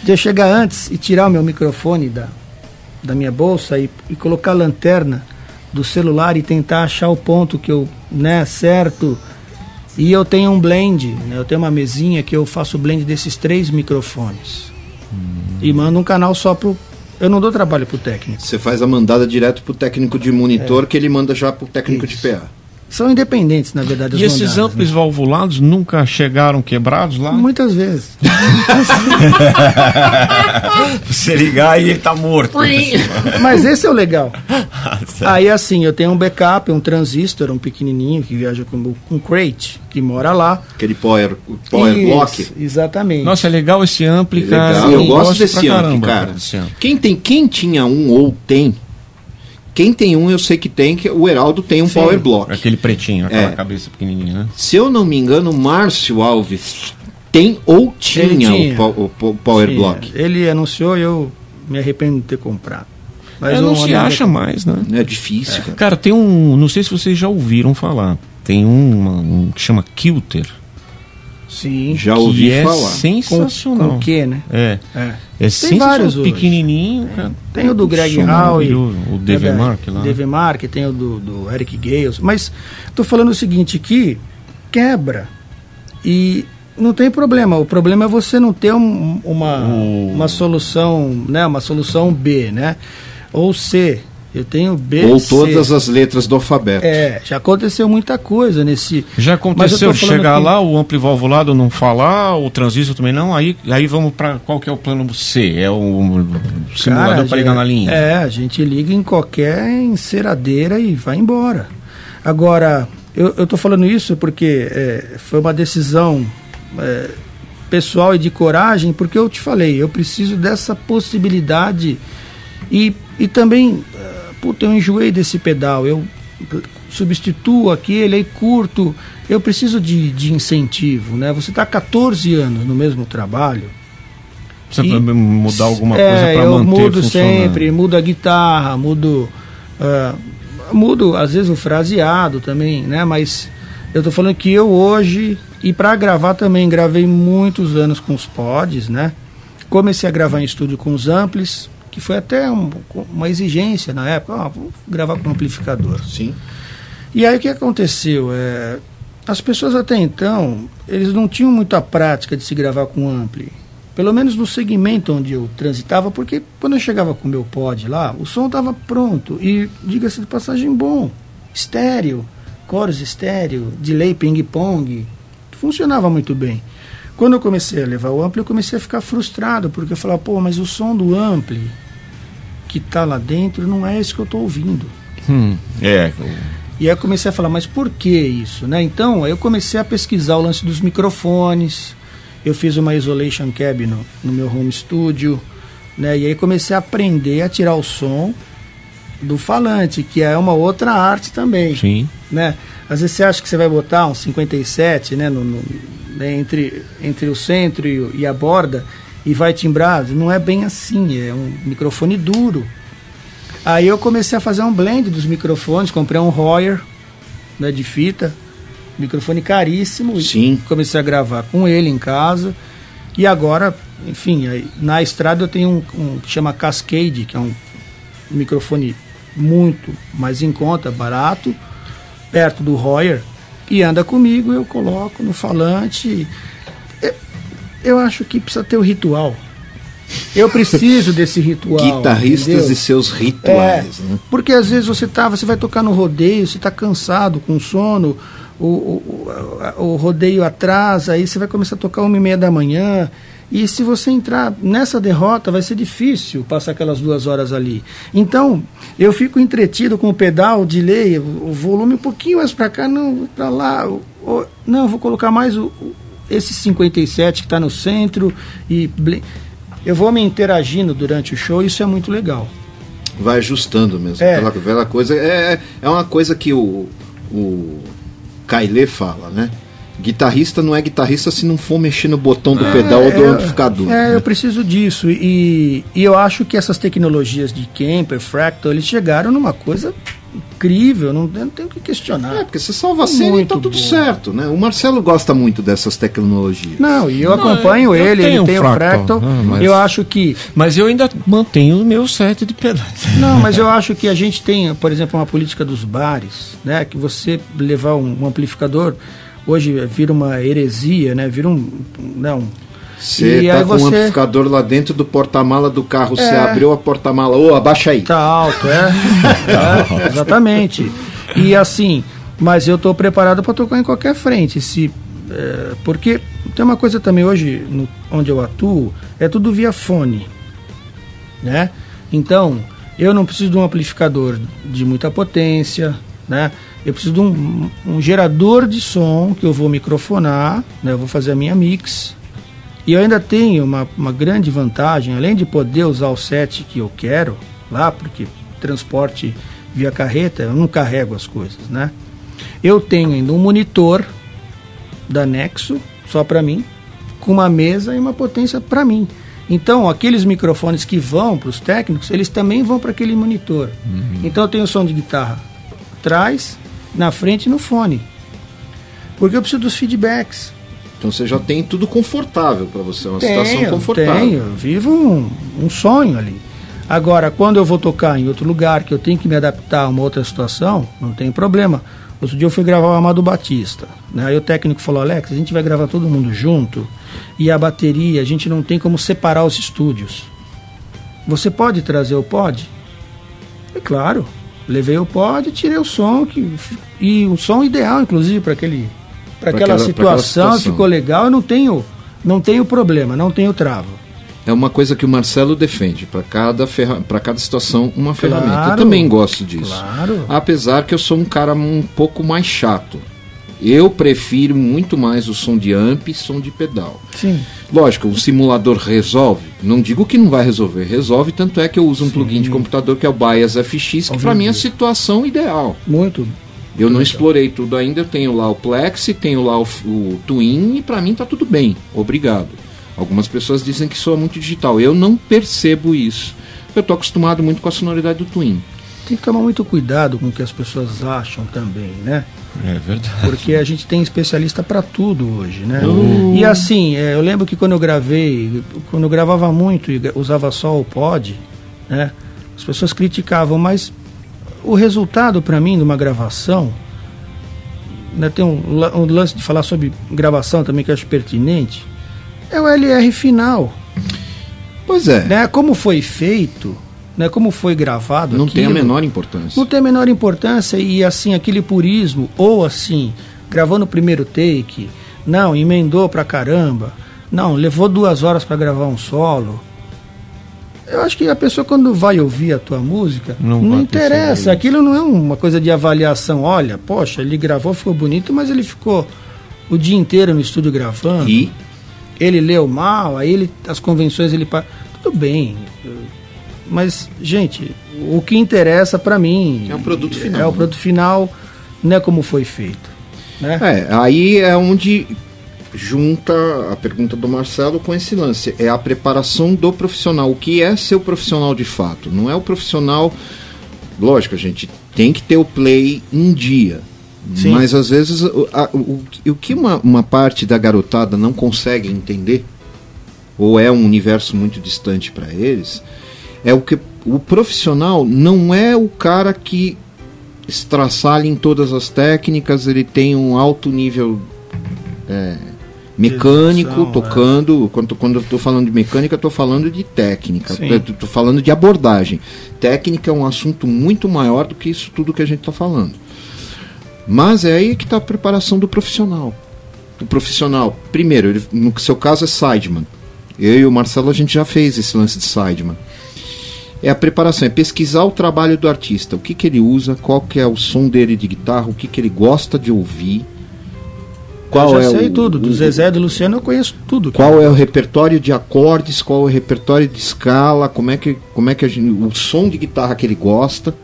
De eu chegar antes e tirar o meu microfone da minha bolsa e colocar a lanterna do celular e tentar achar o ponto que eu, né, certo. E eu tenho um blend, né, eu tenho uma mesinha que eu faço o blend desses 3 microfones. E mando um canal só pro... Eu não dou trabalho pro técnico.
Você faz a mandada direto pro técnico de monitor, que ele manda já pro técnico de PA.
São independentes, na verdade.
E esses amplos, né, valvulados nunca chegaram quebrados lá?
Muitas vezes.
Você ligar e ele tá morto.
Mas esse é o legal. Aí assim, eu tenho um backup, um transistor, um pequenininho que viaja com um crate, que mora lá.
Aquele power block.
Exatamente.
Nossa, é legal esse ampli, cara.
Eu gosto desse ampli, cara. Quem tinha um ou tem... Quem tem um, eu sei que tem, que o Heraldo tem um Power Block.
Aquele pretinho, aquela cabeça pequenininha, né?
Se eu não me engano, o Márcio Alves tem ou tinha o Power Block.
Ele anunciou e eu me arrependo de ter comprado. Mas
não se acha mais, né?
É difícil, cara.
Cara, tem um, não sei se vocês já ouviram falar, tem um que chama Kilter.
Sim.
Já ouvi falar.
É sensacional.
Com o quê, né?
É sensacional, pequenininho.
Cara. Tem o do Greg Howe,
o Dave Mark lá.
Dave Mark, tem o do Eric Gales. Mas tô falando o seguinte, que quebra e não tem problema. O problema é você não ter uma solução, né? Uma solução B, né? Ou C. Eu tenho B,
ou
C.
todas as letras do alfabeto.
Já aconteceu muita coisa nesse...
Já aconteceu de chegar lá, o amplivalvulado não falar, o transistor também não, aí vamos para qual que é o plano C? É o simulador para ligar na linha?
A gente liga em qualquer enceradeira e vai embora. Agora, eu tô falando isso porque foi uma decisão pessoal e de coragem, porque eu te falei, eu preciso dessa possibilidade e também... eu enjoei desse pedal, eu substituo aquele, aí curto, eu preciso de incentivo, né? Você está 14 anos no mesmo trabalho.
Você vai mudar alguma coisa para manter
eu mudo
funcionando.
sempre, mudo a guitarra, mudo às vezes o fraseado também, né? Mas eu estou falando que eu hoje, e para gravar também, gravei muitos anos com os pods, né? Comecei a gravar em estúdio com os amplis, que foi até uma exigência na época, vou gravar com um amplificador.
Sim.
E aí o que aconteceu? As pessoas até então, eles não tinham muita prática de se gravar com ampli. Pelo menos no segmento onde eu transitava, porque quando eu chegava com o meu pod lá, o som estava pronto. E, diga-se de passagem, bom. Estéreo, coros estéreo, delay ping-pong, funcionava muito bem. Quando eu comecei a levar o ampli, eu comecei a ficar frustrado, porque eu falava, mas o som do ampli que está lá dentro não é esse que eu estou ouvindo. E aí eu comecei a falar, mas por que isso? Né? Então, aí eu comecei a pesquisar o lance dos microfones, eu fiz uma isolation cab no meu home studio, né? E aí comecei a aprender a tirar o som do falante, que é uma outra arte também.
Sim.
Né? Às vezes você acha que você vai botar um 57, né, entre o centro e a borda e vai timbrar, não é bem assim, é um microfone duro. Aí eu comecei a fazer um blend dos microfones, comprei um Royer, né, de fita, microfone caríssimo.
Sim.
E comecei a gravar com ele em casa. E agora, enfim, aí, na estrada eu tenho um que chama Cascade, que é um microfone muito mais em conta, barato, perto do Royer, e anda comigo, eu coloco no falante. Eu acho que precisa ter o ritual. Eu preciso desse ritual.
Guitarristas, entendeu? E seus rituais, né?
Porque às vezes você vai tocar no rodeio, você está cansado, com sono, o rodeio atrasa, aí você vai começar a tocar 1h30 da manhã, e se você entrar nessa derrota, vai ser difícil passar aquelas 2 horas ali. Então, eu fico entretido com o pedal, o delay, o volume um pouquinho mais para cá, não, para lá, não, vou colocar mais esse 57 que está no centro, e eu vou me interagindo durante o show, isso é muito legal.
Vai ajustando mesmo, aquela coisa, é uma coisa que o Kailê fala, né? Guitarrista não é guitarrista se não for mexer no botão do pedal ou do amplificador.
Né? Eu preciso disso. E eu acho que essas tecnologias de Kemper, Fractal, eles chegaram numa coisa incrível, não tem o que questionar.
Porque você salva a cena e tá tudo certo, né? O Marcelo gosta muito dessas tecnologias.
Não, e eu acompanho ele tem o Fractal. Eu acho que...
Mas eu ainda mantenho o meu set de pedais.
Não, mas eu acho que a gente tem, por exemplo, uma política dos bares, né? Que você levar um amplificador... Hoje vira uma heresia, né? Vira
Você tá com um amplificador lá dentro do porta-mala do carro, você abriu a porta-mala, abaixa aí.
Tá alto, exatamente. E assim, mas eu tô preparado para tocar em qualquer frente, porque tem uma coisa também hoje, onde eu atuo, é tudo via fone, né? Então, eu não preciso de um amplificador de muita potência, né? Eu preciso de um gerador de som que eu vou microfonar, né? Eu vou fazer a minha mix. E eu ainda tenho uma grande vantagem, além de poder usar o set que eu quero lá, porque transporte via carreta, eu não carrego as coisas, né? Eu tenho ainda um monitor da Nexo, só para mim, com uma mesa e uma potência para mim. Então, aqueles microfones que vão para os técnicos, eles também vão para aquele monitor. Então, eu tenho som de guitarra atrás, na frente e no fone. Porque eu preciso dos feedbacks.
Então você já tem tudo confortável para você, uma situação confortável.
Eu vivo um sonho ali. Agora, quando eu vou tocar em outro lugar, que eu tenho que me adaptar a uma outra situação, não tem problema. Outro dia eu fui gravar o Amado Batista, né? Aí o técnico falou, Alex, a gente vai gravar todo mundo junto, e a bateria, a gente não tem como separar os estúdios. Você pode trazer o pod? É claro. Levei o pod, tirei o som, e o som ideal, inclusive, para aquela situação, ficou legal. Eu não tenho problema, não tenho trava.
É uma coisa que o Marcelo defende, para cada situação, uma ferramenta. Eu também gosto disso.
Claro.
Apesar que eu sou um cara um pouco mais chato. Eu prefiro muito mais o som de amp e som de pedal.
Sim.
Lógico, o simulador resolve. Não digo que não vai resolver. Resolve, tanto é que eu uso um plugin de computador que é o Bias FX, que para mim é a situação ideal.
Muito.
Eu não explorei tudo ainda. Eu tenho lá o Plex, tenho lá o Twin e para mim tá tudo bem. Obrigado. Algumas pessoas dizem que soa muito digital. Eu não percebo isso. Eu tô acostumado muito com a sonoridade do Twin.
Tem que tomar muito cuidado com o que as pessoas acham também, né?
É verdade.
Porque a gente tem especialista para tudo hoje, né? E assim, eu lembro que quando eu gravava muito e usava só o pod, né? As pessoas criticavam, mas o resultado para mim de uma gravação, né, tem um lance de falar sobre gravação também que eu acho pertinente, é o LR final.
Pois é.
Né? Como foi feito, né, como foi gravado,
não tem a menor importância.
Não tem a menor importância. E assim, aquele purismo, ou assim, gravando o primeiro take, não, emendou pra caramba, não, levou 2 horas para gravar um solo. Eu acho que a pessoa, quando vai ouvir a tua música, não interessa, aquilo não é uma coisa de avaliação. Olha, poxa, ele gravou, ficou bonito, mas ele ficou o dia inteiro no estúdio gravando, e ele leu mal, aí as convenções ele... Tudo bem, mas, gente, o que interessa para mim
é o produto final.
É o produto final, não é como foi feito, né?
Aí é onde junta a pergunta do Marcelo com esse lance. É a preparação do profissional. O que é ser o profissional de fato? Não é o profissional... Lógico, a gente tem que ter o play um dia. Sim. Mas às vezes o que uma parte da garotada não consegue entender, ou é um universo muito distante para eles, é o que o profissional não é o cara que estraçalha em todas as técnicas, ele tem um alto nível mecânico, tocando. Quando eu estou falando de mecânica, eu estou falando de técnica, estou falando de abordagem. Técnica é um assunto muito maior do que isso tudo que a gente está falando. Mas é aí que está a preparação do profissional. O profissional, primeiro, no seu caso é sideman. Eu e o Marcelo, a gente já fez esse lance de sideman. É a preparação, é pesquisar o trabalho do artista, o que ele usa, qual que é o som dele de guitarra, o que ele gosta de ouvir.
Eu já sei tudo, do Zezé e do Luciano eu conheço tudo.
Qual é o repertório de acordes, qual é o repertório de escala, como é que o som de guitarra que ele gosta.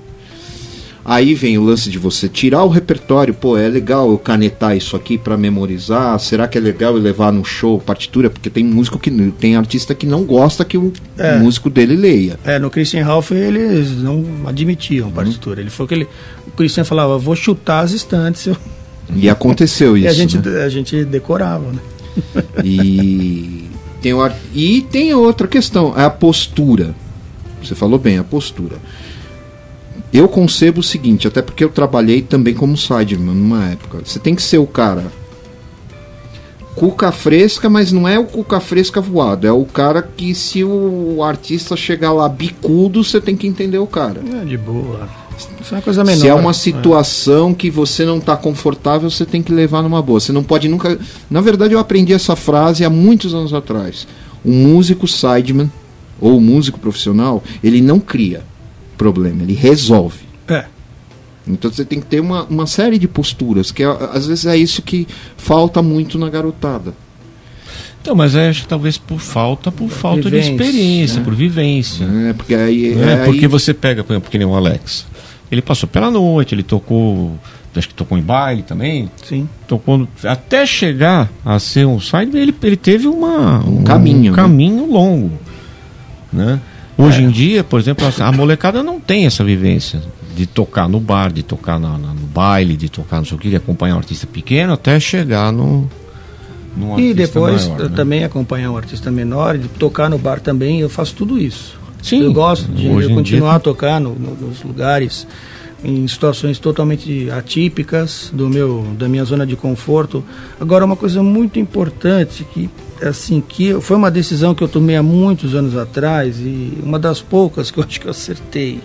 Aí vem o lance de você tirar o repertório. Pô, é legal eu canetar isso aqui pra memorizar? Será que é legal eu levar no show partitura? Porque tem músico tem artista que não gosta que o músico dele leia.
No Christian Ralph eles não admitiam partitura. Ele falou que o Christian falava, vou chutar as estantes.
E aconteceu isso.
E a gente decorava, né?
E tem outra questão, é a postura. Você falou bem, a postura. Eu concebo o seguinte, até porque eu trabalhei também como sideman numa época. Você tem que ser o cara cuca fresca, mas não é o cuca fresca voado. É o cara que, se o artista chegar lá bicudo, você tem que entender o cara.
De boa. Isso é uma coisa menor.
Se é uma situação que você não está confortável, você tem que levar numa boa. Você não pode nunca... Na verdade, eu aprendi essa frase há muitos anos atrás. O músico sideman, ou o músico profissional, ele não cria problema, ele resolve. Então você tem que ter uma série de posturas, que às vezes é isso que falta muito na garotada.
Então, mas acho que talvez por falta vivência, de experiência, por vivência.
Porque aí...
Porque você pega, por exemplo, que nem o Alex. Ele passou pela noite, ele tocou... Acho que tocou em baile também.
Sim.
Tocou até chegar a ser um sideman, ele teve um caminho longo, né? Hoje em dia, por exemplo, a molecada não tem essa vivência de tocar no bar, de tocar no baile, de tocar não sei o que, de acompanhar um artista pequeno até chegar num artista
e depois
maior,
eu também acompanhar um artista menor, de tocar no bar também, eu faço tudo isso.
Sim,
eu gosto de continuar
dia...
a tocar nos lugares, em situações totalmente atípicas da minha zona de conforto. Agora, uma coisa muito importante que foi uma decisão que eu tomei há muitos anos atrás, e uma das poucas que eu acho que eu acertei,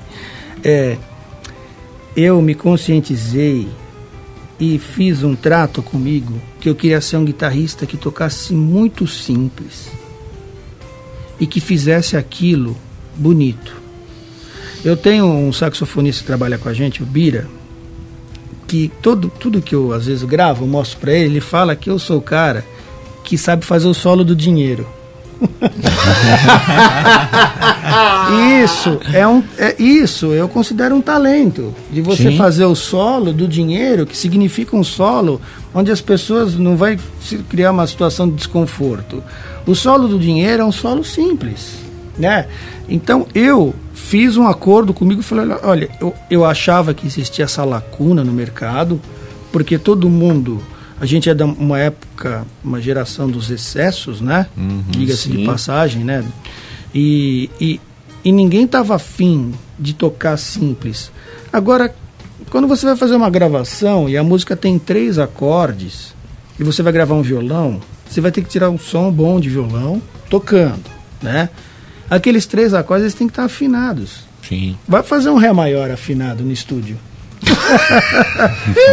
eu me conscientizei e fiz um trato comigo que eu queria ser um guitarrista que tocasse muito simples e que fizesse aquilo bonito. Eu tenho um saxofonista que trabalha com a gente, o Bira, que tudo que eu às vezes gravo, eu mostro pra ele fala que eu sou o cara que sabe fazer o solo do dinheiro. Isso eu considero um talento, de você fazer o solo do dinheiro, que significa um solo onde as pessoas não vai criar uma situação de desconforto. O solo do dinheiro é um solo simples, né? Então eu fiz um acordo comigo e falei, olha, eu achava que existia essa lacuna no mercado, porque todo mundo... A gente é de uma época, uma geração dos excessos, né? Diga-se de passagem, né? E ninguém estava afim de tocar simples. Agora, quando você vai fazer uma gravação e a música tem 3 acordes, e você vai gravar um violão, você vai ter que tirar um som bom de violão tocando, né? Aqueles 3 acordes eles têm que estar afinados.
Sim.
Vai fazer um Ré maior afinado no estúdio.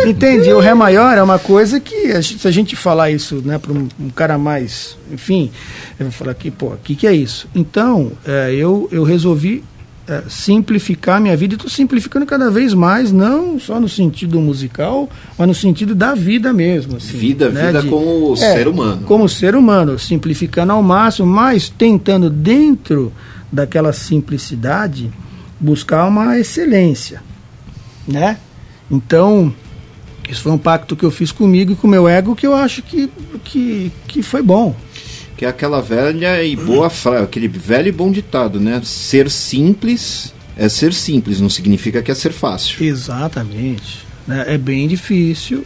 Entende? O Ré maior é uma coisa que, se a gente falar isso, né, para um cara mais, enfim, eu vou falar aqui, pô, o que é isso? Então, eu resolvi simplificar minha vida, e estou simplificando cada vez mais, não só no sentido musical, mas no sentido da vida mesmo. Assim,
vida como ser humano.
Como ser humano, simplificando ao máximo, mas tentando, dentro daquela simplicidade, buscar uma excelência, né? Então, isso foi um pacto que eu fiz comigo e com o meu ego, que eu acho que foi bom.
Que é aquela velha e boa frase, aquele velho e bom ditado, né? Ser simples é ser simples, não significa que é ser fácil.
Exatamente, né? É bem difícil,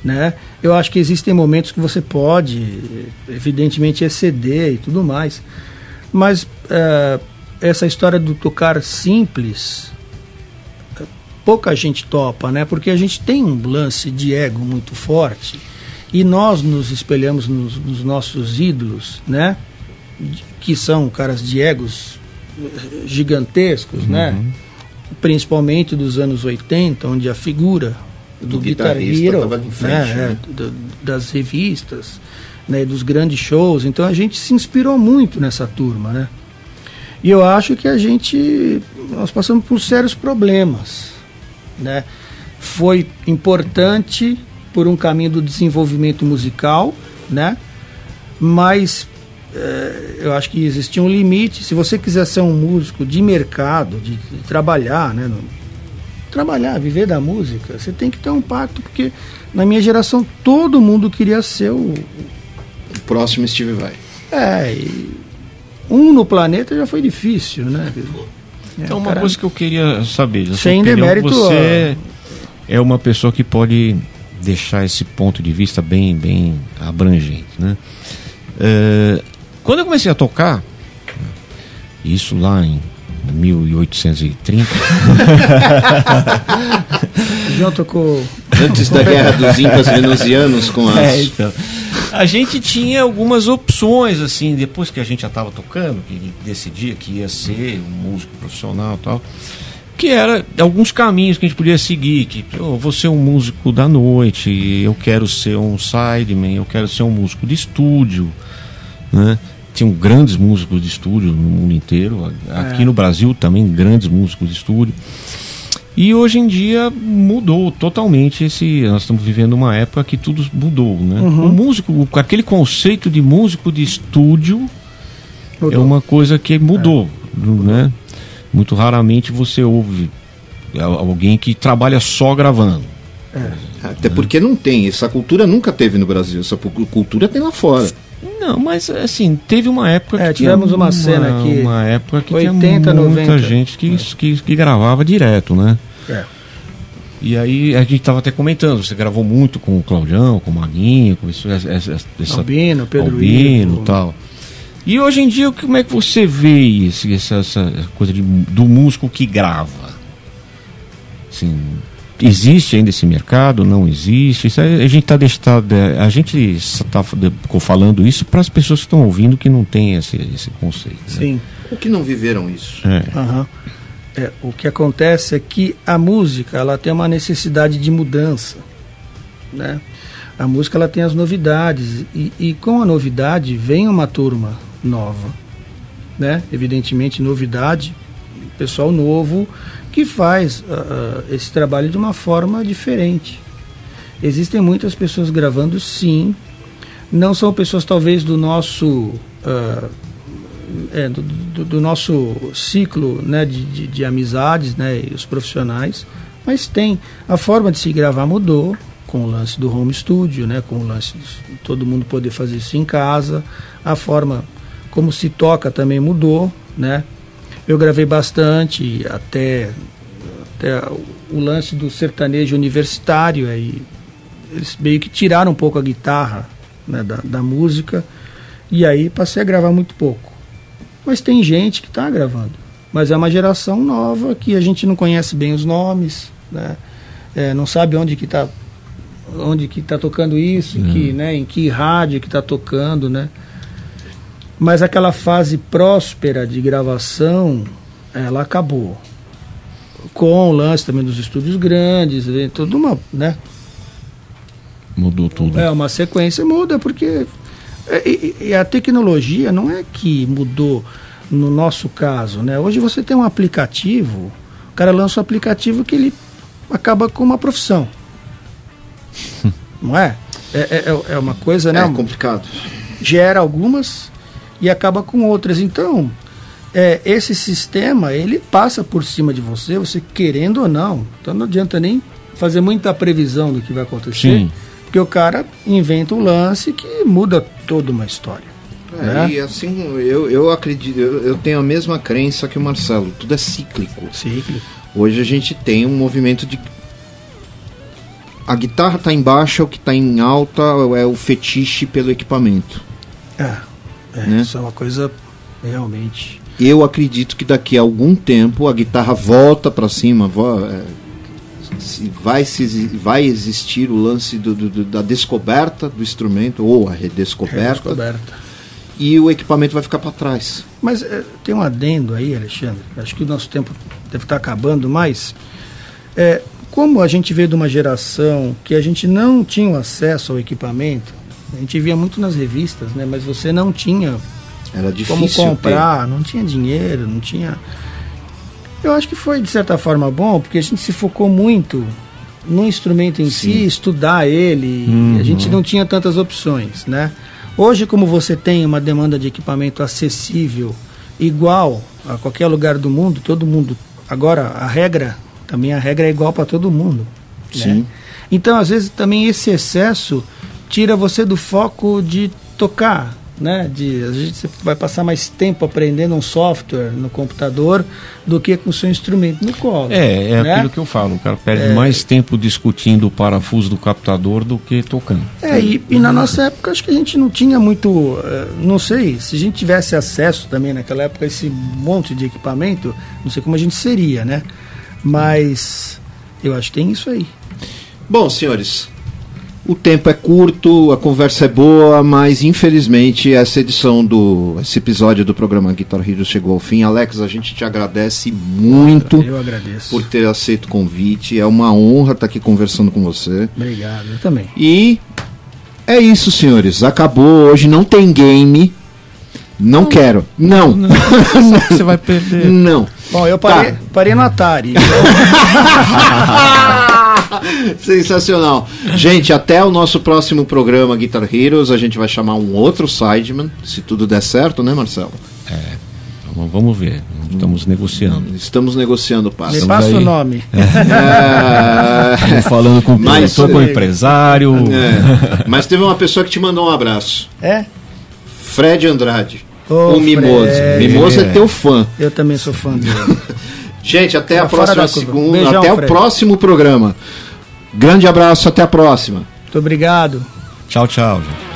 né? Eu acho que existem momentos que você pode, evidentemente, exceder e tudo mais, mas essa história do tocar simples, pouca gente topa, né? Porque a gente tem um lance de ego muito forte e nós nos espelhamos nos nossos ídolos, né? Que são caras de egos gigantescos, né? Principalmente dos anos 80, onde a figura do Guitar Hero, né? Das revistas, né? Dos grandes shows. Então a gente se inspirou muito nessa turma, né? E eu acho que nós passamos por sérios problemas, né? Foi importante por um caminho do desenvolvimento musical, né? Mas eu acho que existia um limite. Se você quiser ser um músico de mercado, de trabalhar, né, trabalhar, viver da música, você tem que ter um pacto, porque na minha geração todo mundo queria ser o
próximo Steve Vai.
E no planeta já foi difícil, né?
Então, uma coisa que eu queria saber,
sem demérito,
você é uma pessoa que pode deixar esse ponto de vista bem abrangente, né? Quando eu comecei a tocar, isso lá em 1830,
junto com
antes da guerra dos Incas venusianos com as...
então, a gente tinha algumas opções, assim, depois que a gente já estava tocando, que decidia que ia ser um músico profissional e tal, que era alguns caminhos que a gente podia seguir, que eu vou ser um músico da noite, eu quero ser um sideman, eu quero ser um músico de estúdio, né? Tinham grandes músicos de estúdio no mundo inteiro, aqui no Brasil também grandes músicos de estúdio. E hoje em dia mudou totalmente nós estamos vivendo uma época que tudo mudou, né? O músico, aquele conceito de músico de estúdio é uma coisa que mudou, né? Muito raramente você ouve alguém que trabalha só gravando.
Até porque não tem, essa cultura nunca teve no Brasil, essa cultura tem lá fora.
Não, mas assim, teve uma época que
tivemos uma cena aqui,
uma época que
80,
tinha muita
90.
gente que gravava direto, né? E aí a gente estava até comentando, você gravou muito com o Claudião, com o Maguinho, com
Albino, Pedro
Albino e tal. E hoje em dia, como é que você vê essa coisa do músico que grava? Assim, existe ainda esse mercado? Não existe? Isso a gente está falando isso para as pessoas que estão ouvindo que não tem esse conceito.
Sim.
Né?
Ou que não viveram isso.
O que acontece é que a música ela tem uma necessidade de mudança, né? A música ela tem as novidades e com a novidade vem uma turma nova, né? Evidentemente novidade, pessoal novo que faz esse trabalho de uma forma diferente. Existem muitas pessoas gravando, sim, não são pessoas talvez do nosso do nosso ciclo, né, de amizades, né, e os profissionais, mas tem a forma de se gravar mudou com o lance do home studio, né, com o lance de todo mundo poder fazer isso em casa, a forma como se toca também mudou, né? Eu gravei bastante até o lance do sertanejo universitário, aí eles meio que tiraram um pouco a guitarra, né, da música, e aí passei a gravar muito pouco. Mas tem gente que está gravando, mas é uma geração nova que a gente não conhece bem os nomes, né? Não sabe onde que tá tocando isso, em que rádio que está tocando, né? Mas aquela fase próspera de gravação, ela acabou. Com o lance também dos estúdios grandes, tudo uma, né?
Mudou tudo.
Uma sequência muda, porque e a tecnologia não é que mudou no nosso caso, né? Hoje você tem um aplicativo, o cara lança um aplicativo que ele acaba com uma profissão. Não é? É uma coisa, né?
É complicado.
Gera algumas e acaba com outras. Então, esse sistema, ele passa por cima de você querendo ou não. Então não adianta nem fazer muita previsão do que vai acontecer.
Sim.
Porque o cara inventa um lance que muda toda uma história. Né?
E assim, eu acredito, eu tenho a mesma crença que o Marcelo, tudo é cíclico. Hoje a gente tem um movimento de... A guitarra está em baixa, o que está em alta é o fetiche pelo equipamento.
Né? Isso é uma coisa realmente...
Eu acredito que daqui a algum tempo a guitarra volta para cima, vai existir o lance da descoberta do instrumento, ou a redescoberta, e o equipamento vai ficar para trás.
Mas tem um adendo aí, Alexandre, acho que o nosso tempo deve estar acabando, mas como a gente veio de uma geração que a gente não tinha acesso ao equipamento, a gente via muito nas revistas, né, mas você não tinha como comprar, não tinha dinheiro, não tinha... Eu acho que foi, de certa forma, bom, porque a gente se focou muito no instrumento em si, estudar ele, a gente não tinha tantas opções, né? Hoje, como você tem uma demanda de equipamento acessível, igual a qualquer lugar do mundo, todo mundo... Agora, a regra Também a regra é igual para todo mundo.
Sim.
Né? Então, às vezes, também esse excesso tira você do foco de tocar, né? Às vezes você vai passar mais tempo aprendendo um software no computador do que com o seu instrumento no colo.
É
né?
aquilo que eu falo, o cara perde mais tempo discutindo o parafuso do captador do que tocando.
E na nossa época acho que a gente não tinha muito, não sei, se a gente tivesse acesso também naquela época a esse monte de equipamento, não sei como a gente seria, né? Mas eu acho que tem isso aí.
Bom, senhores, o tempo é curto, a conversa é boa, mas infelizmente esse episódio do programa Guitar Hero chegou ao fim. Alex, a gente te agradece muito.
Eu agradeço
por ter aceito o convite. É uma honra estar aqui conversando com você.
Obrigado, eu também.
E é isso, senhores. Acabou. Hoje não tem game. Não quero. Não.
Você vai perder.
Não.
Bom, eu parei no Atari.
Sensacional. Gente, até o nosso próximo programa Guitar Heroes. A gente vai chamar um outro sideman, se tudo der certo, né, Marcelo?
Vamos ver. Estamos negociando.
Estamos negociando o passo.
Me passa o nome.
Estamos falando com o produtor, com o empresário.
Mas teve uma pessoa que te mandou um abraço. Fred Andrade. O Mimoso. Mimoso é teu fã.
Eu também sou fã dele.
Gente, até a próxima segunda.
Beijão,
até
Fred.
o próximo programa. Grande abraço, até a próxima.
Muito obrigado.
Tchau, tchau. Gente.